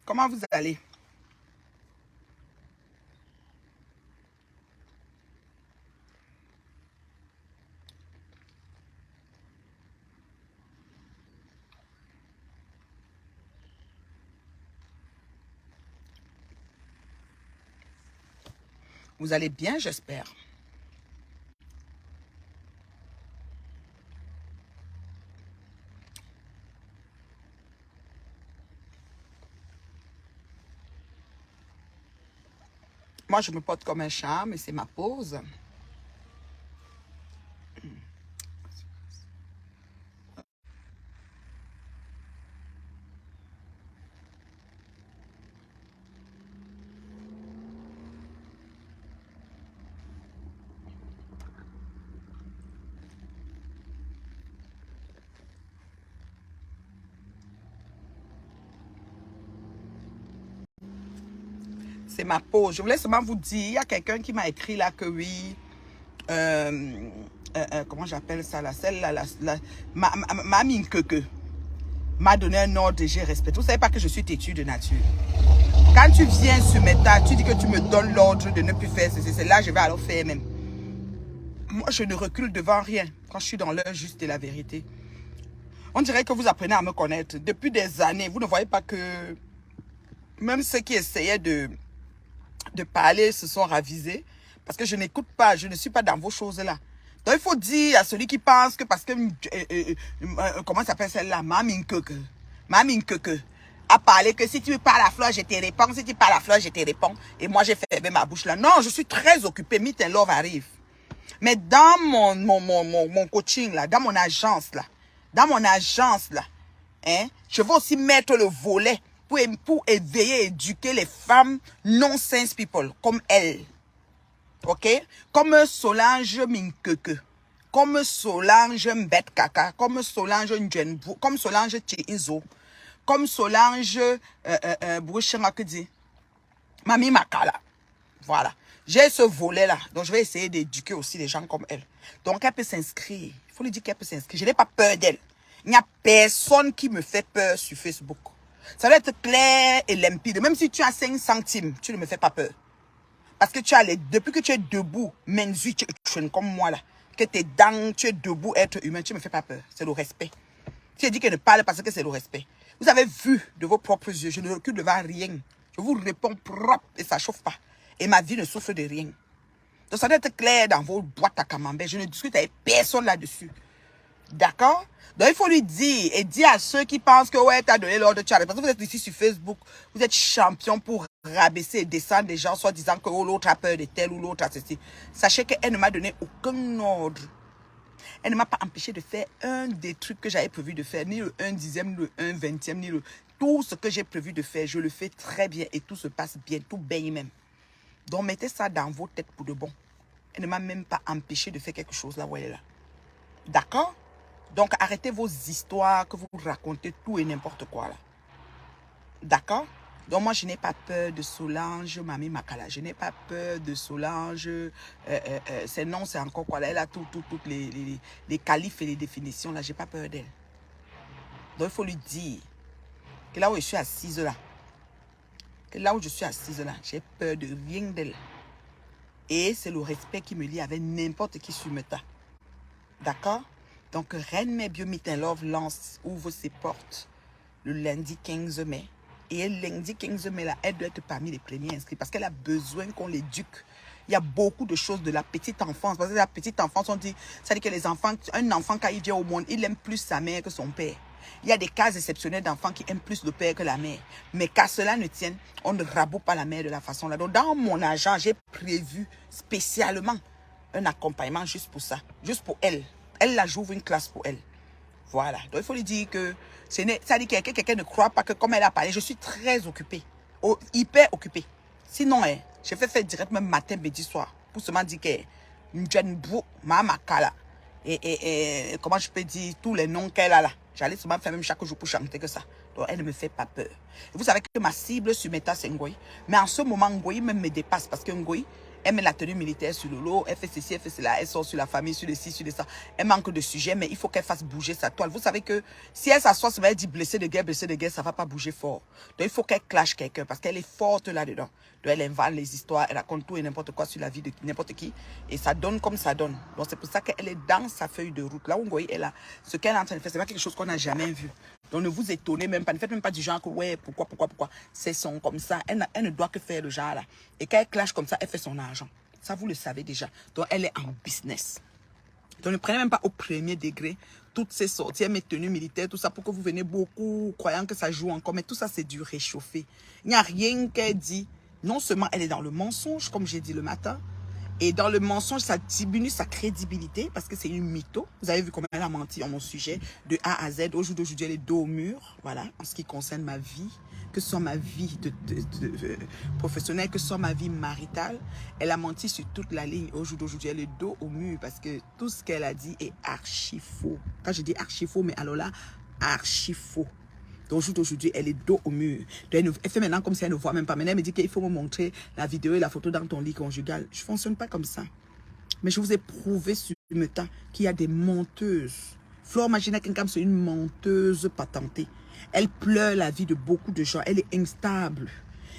Comment vous allez? Vous allez bien, j'espère. Moi, je me porte comme un chat, mais c'est ma pause. C'est ma pause. Je voulais seulement vous dire, il y a quelqu'un qui m'a écrit là que oui, comment j'appelle ça là, celle-là, ma minkeke m'a donné un ordre et j'ai respecté. Vous savez pas que je suis têtue de nature. Quand tu viens sur mes tas, tu dis que tu me donnes l'ordre de ne plus faire ceci, c'est là je vais alors faire même. Moi, je ne recule devant rien quand je suis dans l'heure juste et la vérité. On dirait que vous apprenez à me connaître. Depuis des années, vous ne voyez pas que même ceux qui essayaient de parler se sont ravisés. Parce que je n'écoute pas, je ne suis pas dans vos choses-là. Donc il faut dire à celui qui pense que parce que, comment s'appelle celle-là, Maminkeke, a parlé que si tu parles à fleur, je te réponds. Si tu parles à fleur, je te réponds. Et moi, j'ai fermé ma bouche là. Non, je suis très occupée. Meet and Love arrive. Mais dans mon coaching là, dans mon agence là, hein, je veux aussi mettre le volet pour éveiller et éduquer les femmes non-sense people comme elle. Ok? Comme Solange Minkeke, comme Solange Mbet Kaka, comme Solange Njenbu, comme Solange Tchéizo, comme Solange Bouchangakedi, Mami Makala. Voilà. J'ai ce volet-là. Donc, je vais essayer d'éduquer aussi les gens comme elle. Donc, elle peut s'inscrire. Il faut lui dire qu'elle peut s'inscrire. Je n'ai pas peur d'elle. Il n'y a personne qui me fait peur sur Facebook. Ça doit être clair et limpide. Même si tu as 5 centimes, tu ne me fais pas peur. Parce que depuis que tu es debout, menzu, tu es comme moi là, que tes dents, tu es debout, être humain, tu ne me fais pas peur. C'est le respect. Tu as dit qu'elle ne parle parce que c'est le respect. Vous avez vu de vos propres yeux, je ne recule devant rien. Je vous réponds propre et ça ne chauffe pas. Et ma vie ne souffre de rien. Donc ça doit être clair dans vos boîtes à camembert. Je ne discute avec personne là-dessus. D'accord? Donc il faut lui dire, et dire à ceux qui pensent que ouais, tu as donné l'ordre, tu as. Parce que vous êtes ici sur Facebook, vous êtes champion pour rabaisser et descendre des gens, soit disant que oh, l'autre a peur de tel ou l'autre a ceci. Sachez qu'elle ne m'a donné aucun ordre. Elle ne m'a pas empêché de faire un des trucs que j'avais prévu de faire, ni le 1 dixième, ni le 1 vingtième, ni le... Tout ce que j'ai prévu de faire, je le fais très bien et tout se passe bien, tout baigne même. Donc mettez ça dans vos têtes pour de bon. Elle ne m'a même pas empêché de faire quelque chose là où elle est là. D'accord? Donc arrêtez vos histoires que vous racontez tout et n'importe quoi là. D'accord? Donc moi je n'ai pas peur de Solange Mami Makala. Je n'ai pas peur de Solange. Ses noms c'est encore quoi là. Elle a toutes les qualifs et les définitions là. J'ai pas peur d'elle. Donc il faut lui dire que là où je suis assise là. Que là où je suis assise là. J'ai peur de rien d'elle. Et c'est le respect qui me lie avec n'importe qui sur Meta. D'accord? Donc, Reine Mère Bio Meet and Love ouvre ses portes le lundi 15 mai. Et le lundi 15 mai, là, elle doit être parmi les premiers inscrits parce qu'elle a besoin qu'on l'éduque. Il y a beaucoup de choses de la petite enfance. Parce que la petite enfance, on dit, ça dit que les enfants, un enfant, quand il vient au monde, il aime plus sa mère que son père. Il y a des cas exceptionnels d'enfants qui aiment plus le père que la mère. Mais qu'à cela ne tienne, on ne raboute pas la mère de la façon là. Donc, dans mon agent, j'ai prévu spécialement un accompagnement juste pour ça. Juste pour elle. Elle, là, j'ouvre une classe pour elle. Voilà. Donc, il faut lui dire que ça dit que quelqu'un ne croit pas que comme elle a parlé, je suis très occupée. Hyper occupée. Sinon, je fais faire direct même matin, midi, soir. Pour seulement dire que Njenbu, Mamakala. Et comment je peux dire tous les noms qu'elle a là. J'allais seulement faire même chaque jour pour chanter que ça. Donc, elle ne me fait pas peur. Et vous savez que ma cible sur Meta, c'est Ngoï. Mais en ce moment, Ngoï même me dépasse parce que Ngoï, Elle met la tenue militaire sur le lot, elle fait ceci, elle fait cela, elle sort sur la famille, sur les ci, sur les ça. Elle manque de sujet, mais il faut qu'elle fasse bouger sa toile. Vous savez que si elle s'assoit, elle dit blessé de guerre, ça ne va pas bouger fort. Donc il faut qu'elle clash quelqu'un parce qu'elle est forte là-dedans. Donc elle invente les histoires, elle raconte tout et n'importe quoi sur la vie de n'importe qui. Et ça donne comme ça donne. Donc c'est pour ça qu'elle est dans sa feuille de route. Là où vous voyez, elle a ce qu'elle est en train de faire, c'est pas quelque chose qu'on n'a jamais vu. Donc ne vous étonnez même pas. Ne faites même pas du genre que ouais, pourquoi. C'est son comme ça. Elle ne doit que faire le genre là. Et quand elle clash comme ça, elle fait son argent. Ça, vous le savez déjà. Donc elle est en business. Donc ne prenez même pas au premier degré toutes ces sorties, mes tenues militaires, tout ça, pour que vous venez beaucoup croyant que ça joue encore. Mais tout ça, c'est du réchauffé. Il n'y a rien qu'elle dit. Non seulement elle est dans le mensonge, comme j'ai dit le matin, et dans le mensonge, ça diminue sa crédibilité parce que c'est une mytho. Vous avez vu comment elle a menti en mon sujet de A à Z. Au jour d'aujourd'hui, elle est dos au mur. Voilà, en ce qui concerne ma vie, que ce soit ma vie professionnelle, que ce soit ma vie maritale. Elle a menti sur toute la ligne. Au jour d'aujourd'hui, elle est dos au mur parce que tout ce qu'elle a dit est archi faux. Quand je dis archi faux, mais alors là, archi faux. Donc, aujourd'hui, elle est dos au mur. Donc, elle fait maintenant comme si elle ne voit même pas. Maintenant, elle me dit qu'il faut me montrer la vidéo et la photo dans ton lit conjugal. Je ne fonctionne pas comme ça. Mais je vous ai prouvé sur le temps qu'il y a des menteuses. Flore Magina Kenkam, c'est une menteuse patentée. Elle pleure la vie de beaucoup de gens. Elle est instable.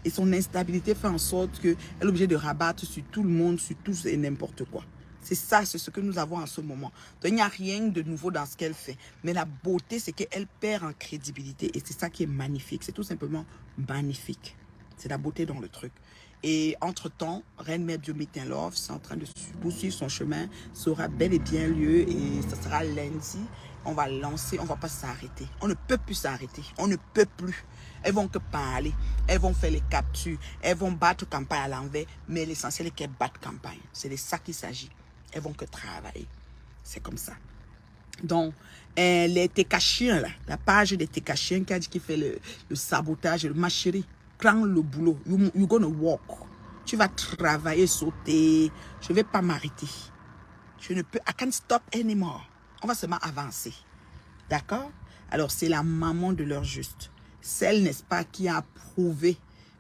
Et son instabilité fait en sorte qu'elle est obligée de rabattre sur tout le monde, sur tout et n'importe quoi. C'est ça, c'est ce que nous avons en ce moment. Donc, il n'y a rien de nouveau dans ce qu'elle fait. Mais la beauté, c'est qu'elle perd en crédibilité. Et c'est ça qui est magnifique. C'est tout simplement magnifique. C'est la beauté dans le truc. Et entre-temps, Reine Mère Biométain Love, c'est en train de poursuivre son chemin, sera bel et bien lieu. Et ça sera lundi. On va lancer, on ne va pas s'arrêter. On ne peut plus s'arrêter. On ne peut plus. Elles vont que parler. Elles vont faire les captures. Elles vont battre campagne à l'envers. Mais l'essentiel est qu'elles battent campagne. C'est de ça qu'il s'agit. Elles vont que travailler. C'est comme ça. Donc, les Técachiens, là, la page des Técachiens qui a dit qu'il fait le sabotage, ma chérie, prends le boulot. You're gonna walk. Tu vas travailler, sauter. Je ne vais pas m'arrêter. Je ne peux. I can't stop anymore. On va seulement avancer. D'accord? Alors, c'est la maman de l'heure juste. Celle, n'est-ce pas, qui a prouvé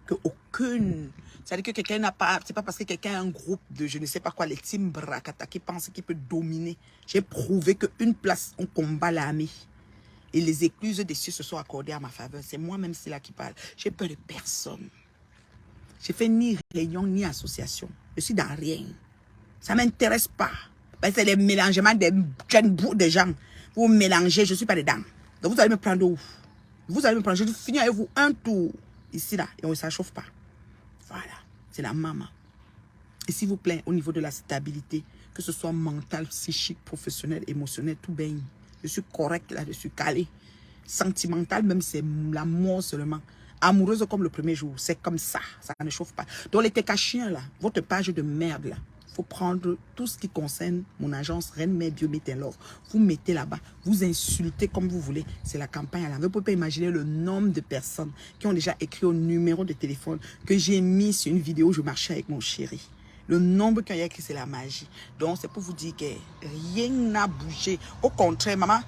qu'aucune... C'est-à-dire que quelqu'un n'a pas... C'est pas parce que quelqu'un a un groupe de je ne sais pas quoi, les team Brakata, qui pense qu'il peut dominer. J'ai prouvé qu'une place, on combat l'armée. Et les écluses des cieux se sont accordées à ma faveur. C'est moi-même, c'est là qui parle. J'ai peur de personne. J'ai fait ni réunion, ni association. Je suis dans rien. Ça ne m'intéresse pas. C'est les mélangements des jeunes bouts de gens. Vous mélangez, je ne suis pas dedans. Donc vous allez me prendre où? Vous allez me prendre, je vais finir avec vous un tour. Ici, là, et on ne s'achauffe pas. Voilà, c'est la maman. Et s'il vous plaît, au niveau de la stabilité, que ce soit mental, psychique, professionnel, émotionnel, tout baigne. Je suis correcte là-dessus, calée. Sentimental, même c'est la mort seulement. Amoureuse comme le premier jour, c'est comme ça, ça ne chauffe pas. Donc les Técachiens là, votre page de merde là, faut prendre tout ce qui concerne mon agence Reine Mère Biométain Love. Vous mettez là-bas, vous insultez comme vous voulez. C'est la campagne à la. Vous ne pouvez pas imaginer le nombre de personnes qui ont déjà écrit au numéro de téléphone que j'ai mis sur une vidéo où je marchais avec mon chéri. Le nombre qui a écrit, c'est la magie. Donc, c'est pour vous dire que rien n'a bougé. Au contraire, maman,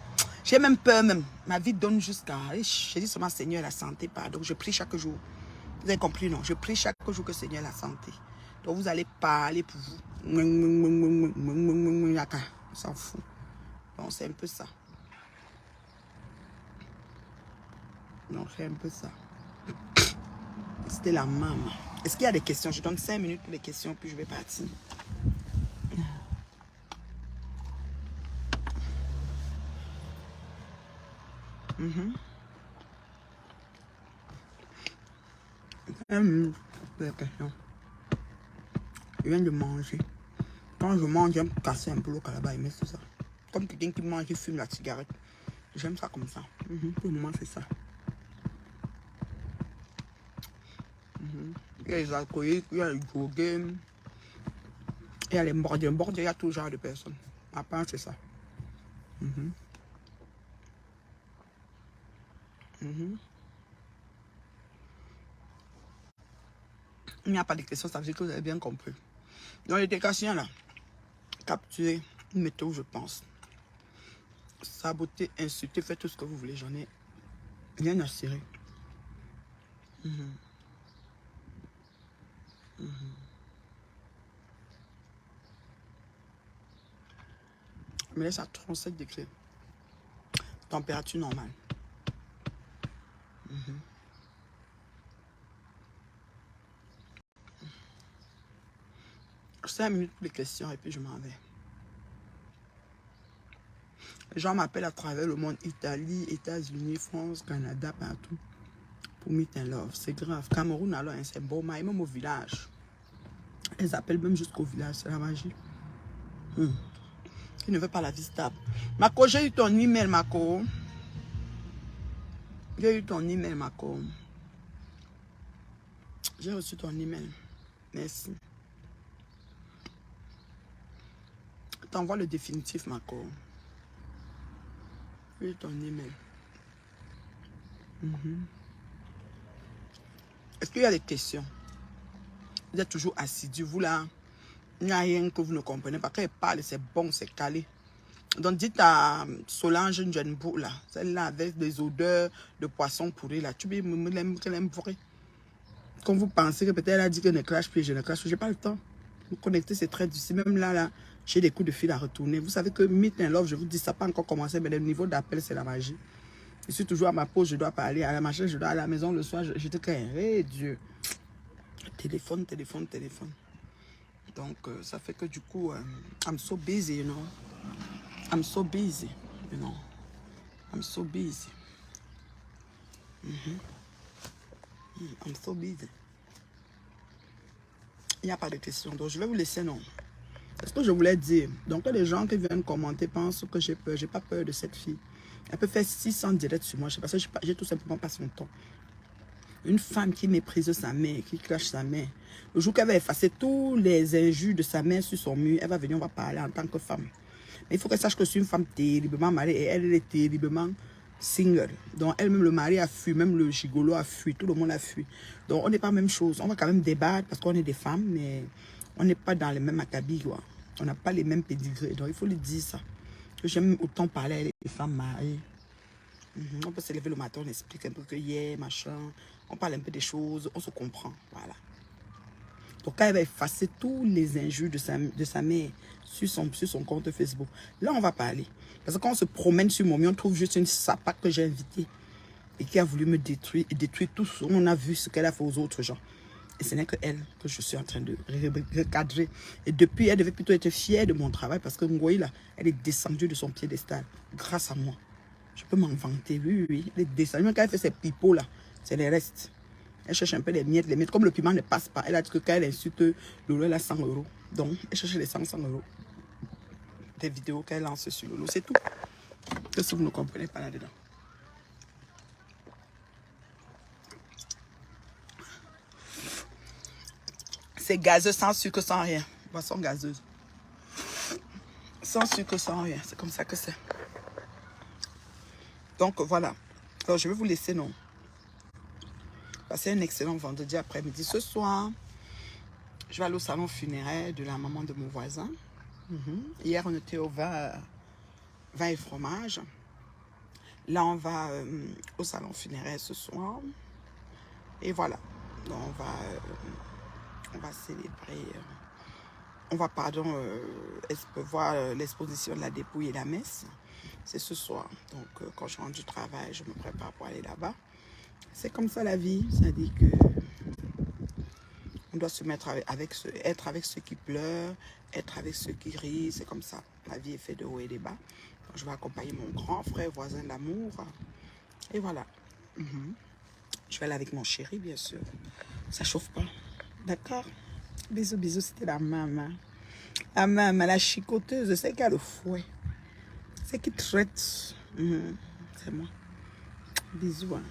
j'ai même peur même. Ma vie donne jusqu'à... Je dis seulement Seigneur la santé, pardon. Je prie chaque jour. Vous avez compris, non? Je prie chaque jour que Seigneur la santé. Donc, vous allez parler pour vous. On s'en fout. Donc, c'est un peu ça. Donc, c'est un peu ça. C'était la maman. Est-ce qu'il y a des questions? Je donne 5 minutes pour les questions, puis je vais partir. Les questions. Je viens de manger. Quand je mange, j'aime casser un peu le calabash, mais c'est ça. Comme quelqu'un qui mange et fume la cigarette. J'aime ça comme ça. Pour le moment, c'est ça. Il y a les alcooliques, il y a les drogués, il y a les mordus. Il y a tout genre de personnes. À part, c'est ça. Il n'y a pas de questions, ça veut dire que vous avez bien compris. Donc, les Técachiens, là, capturer une méthode, je pense. Saboter, insulter, faites tout ce que vous voulez. J'en ai rien à cirer. Je me laisse à 37 degrés. Température normale. 5 minutes pour les questions et puis je m'en vais. Les gens m'appellent à travers le monde, Italie, États-Unis, France, Canada, partout. Pour meet and love. C'est grave. Cameroun, alors, c'est bon, mais même au village. Ils appellent même jusqu'au village. C'est la magie. Qui ne veut pas la vie stable. Marco, j'ai eu ton email, Marco. J'ai eu ton email, Marco. J'ai reçu ton email. Merci. T'envoies le définitif, Marco. J'ai eu ton email. Est-ce qu'il y a des questions? Vous êtes toujours assidus, vous là. Il n'y a rien que vous ne comprenez pas. Quand elle parle, c'est bon, c'est calé. Donc dites à Solange Njenbou là, celle-là avec des odeurs de poisson pourri là. Tu peux me l'aime vrai. Quand vous pensez que peut-être elle a dit que ne crache plus, je ne crache plus, j'ai pas le temps. Vous connectez, c'est très difficile. Même là, j'ai des coups de fil à retourner. Vous savez que Meet and Love, je vous dis, ça n'a pas encore commencé, mais le niveau d'appel, c'est la magie. Je suis toujours à ma pause, je dois parler. À la machine, je dois à la maison le soir, je te crains. Hey, Dieu. Téléphone. Donc, ça fait que du coup, I'm so busy, you know. I'm so busy, you know. I'm so busy. I'm so busy. Il n'y a pas de questions. Donc, je vais vous laisser, non. C'est ce que je voulais dire. Donc, les gens qui viennent commenter pensent que j'ai peur. Je n'ai pas peur de cette fille. Elle peut faire 600 directs sur moi. Je sais pas, j'ai tout simplement pas son temps. Une femme qui méprise sa mère, qui cache sa mère. Le jour qu'elle va effacer tous les injures de sa mère sur son mur, elle va venir, on va parler en tant que femme. Mais il faut qu'elle sache que je suis une femme terriblement mariée et elle est terriblement single. Donc elle-même, le mari a fui, même le gigolo a fui, tout le monde a fui. Donc on n'est pas la même chose. On va quand même débattre parce qu'on est des femmes, mais on n'est pas dans les mêmes acabits, quoi. On n'a pas les mêmes pédigrés. Donc il faut lui dire ça. Que j'aime autant parler avec les femmes mariées. On peut se lever le matin, on explique un peu que hier, machin. On parle un peu des choses, on se comprend. Voilà. Donc, quand elle va effacer tous les injures de sa mère sur son compte Facebook, là, on va parler. Parce que quand on se promène sur mon mur, on trouve juste une sapate que j'ai invitée et qui a voulu me détruire et détruire tout ce qu'on a vu, ce qu'elle a fait aux autres gens. Et ce n'est que elle que je suis en train de recadrer. Et depuis, elle devait plutôt être fière de mon travail parce que Ngoï, là, elle est descendue de son piédestal grâce à moi. Je peux m'en vanter, oui. Elle est descendue. Même quand elle fait ses pipeaux, là, c'est les restes. Elle cherche un peu les miettes. Comme le piment ne passe pas, elle a dit que quand elle insulte Lolo, elle a 100 €. Donc, elle cherche les 100 €. Des vidéos qu'elle lance sur Lolo, c'est tout. Que si vous ne comprenez pas là-dedans. C'est gazeux, sans sucre, sans rien. Boisson gazeuse. Sans sucre, sans rien. C'est comme ça que c'est. Donc, voilà. Alors, je vais vous laisser, non. Passez un excellent vendredi après-midi. Ce soir, je vais aller au salon funéraire de la maman de mon voisin. Hier, on était au vin et fromage. Là, on va au salon funéraire ce soir. Et voilà. Donc, on va célébrer. On va, voir l'exposition de la dépouille et la messe. C'est ce soir. Donc, quand je rentre du travail, je me prépare pour aller là-bas. C'est comme ça la vie. C'est-à-dire que on doit se mettre être avec ceux qui pleurent, être avec ceux qui rient. C'est comme ça. La vie est faite de haut et de bas. Donc, je vais accompagner mon grand frère, voisin de l'amour. Et voilà. Je vais aller avec mon chéri, bien sûr. Ça chauffe pas. D'accord? Bisous, bisous. C'était la maman. La maman, la chicoteuse. C'est qui a le fouet. C'est qui traite. C'est moi. Bisous. Hein.